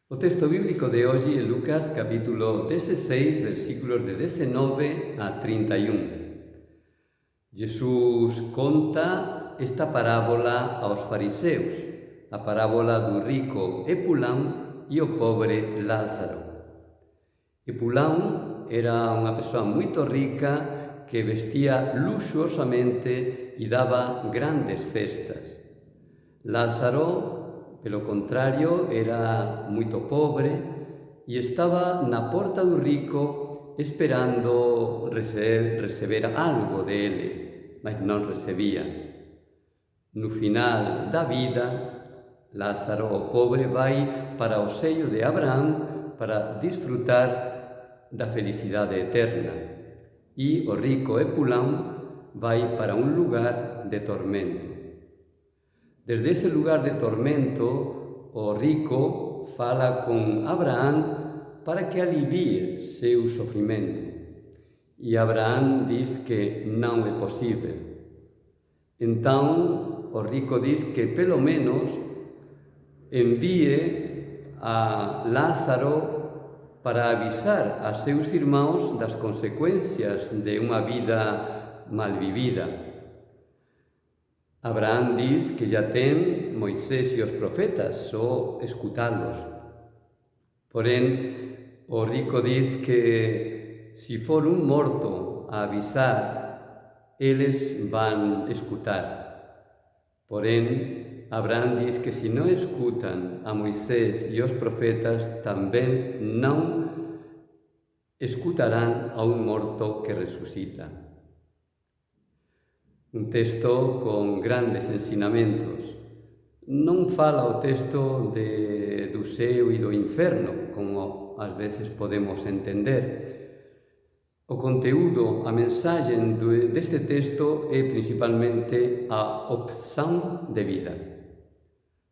O texto bíblico de hoxe é Lucas capítulo 16, versículos de 19 a 31. Jesús conta esta parábola aos fariseos, a parábola do rico Epulán e o pobre Lázaro. Epulán era unha persoa moito rica que vestía luxuosamente e daba grandes festas. Lázaro, pelo contrario, era moito pobre e estaba na porta do rico esperando receber algo dele, mas non recibía. No final da vida, Lázaro, o pobre, vai para o seio de Abraham para disfrutar da felicidade eterna e o rico Epulán vai para un lugar de tormento. Desde ese lugar de tormento, o rico fala con Abraham para que alivie seu sofrimento. E Abraham diz que non é posible. Entón, o rico diz que pelo menos envíe a Lázaro para avisar a seus irmãos das consecuencias de unha vida malvivida. Abraham diz que ya ten Moisés e os profetas, só escutalos. Porén, o rico diz que si for un morto a avisar, eles van escutar. Porén, Abraham diz que si non escutan a Moisés e os profetas, tamén non escutarán a un morto que resucita. Un texto con grandes ensinamentos. Non fala o texto do ceo e do inferno, como ás veces podemos entender. O conteúdo, a mensaxe deste texto é principalmente a opción de vida.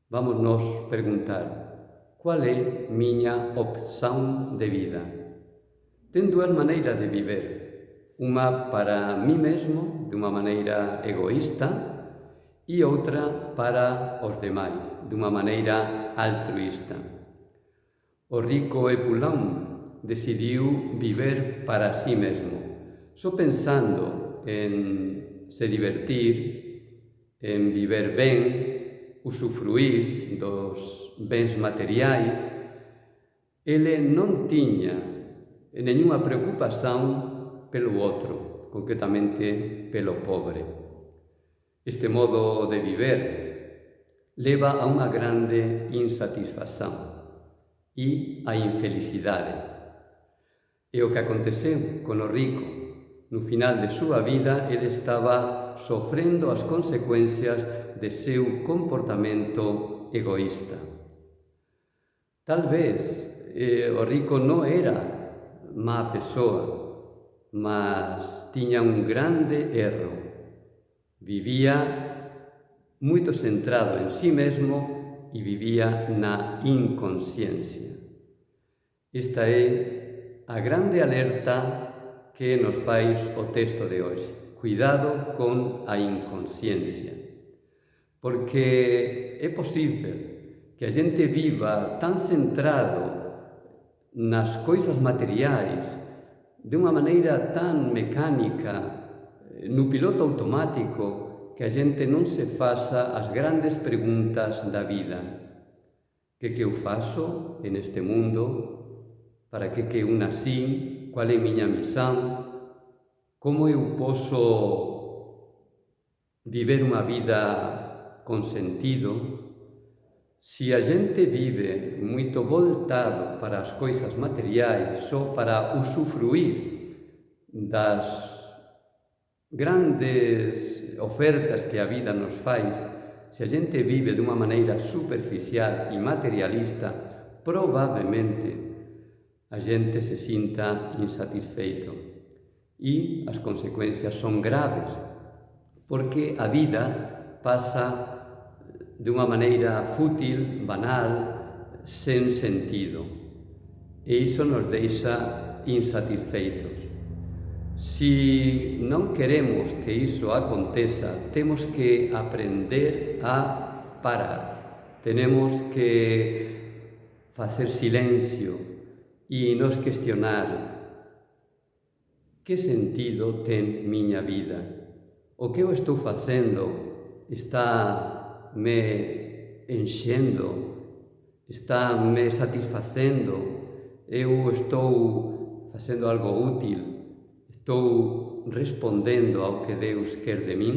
Vamos nos preguntar, qual é miña opción de vida? Ten dúas maneiras de viver. Unha para mí mesmo, de unha maneira egoísta, e outra para os demais, de unha maneira altruísta. O rico Epulán decidiu viver para sí mesmo, só pensando en se divertir, en viver ben, usufruir dos bens materiais. Ele non tiña nenhuma preocupación pelo outro, concretamente pelo pobre. Este modo de viver leva a unha grande insatisfacción e a infelicidade. E o que aconteceu con o rico, no final de súa vida, ele estaba sofrendo as consecuencias de seu comportamento egoísta. Tal vez o rico non era má persoa, mas tiña un grande erro. Vivía moito centrado en sí mesmo e vivía na inconsciencia. Esta é a grande alerta que nos fai o texto de hoxe. Cuidado con a inconsciencia, porque é posible que a xente viva tan centrado nas coisas materiais, de unha maneira tan mecánica, no piloto automático, que a xente non se faça as grandes preguntas da vida. Que eu faço neste mundo? Para que eu nací? Qual é miña misión? Como eu posso viver unha vida con sentido? Se a xente vive moito voltado para as coisas materiais, só para usufruir das grandes ofertas que a vida nos fai, se a xente vive dunha maneira superficial e materialista, probablemente a xente se sinta insatisfeito. E as consecuencias son graves, porque a vida pasa de unha maneira fútil, banal, sen sentido. E iso nos deixa insatisfeitos. Se non queremos que iso aconteza, temos que aprender a parar. Tenemos que facer silencio e nos questionar que sentido ten miña vida? O que eu estou facendo está me enchendo? Está me satisfacendo? Eu estou facendo algo útil? Estou respondendo ao que Deus quer de min?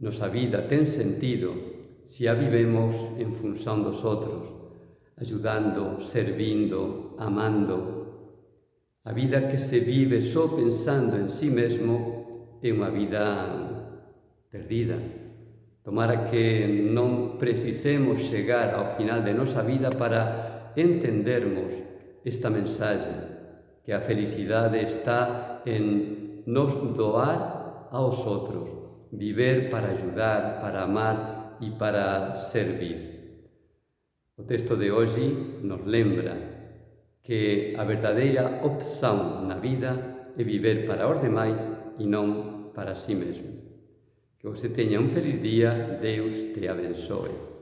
Nosa vida ten sentido se a vivemos en función dos outros, ayudando, servindo, amando. A vida que se vive só pensando en sí mesmo é unha vida perdida. Tomara que non precisemos chegar ao final de nosa vida para entendermos esta mensaxe, que a felicidade está en nos doar aos outros, viver para ayudar, para amar e para servir. O texto de hoxe nos lembra que a verdadeira opción na vida é viver para os demais e non para si mesmo. Que você teña un feliz día, Deus te abençoe.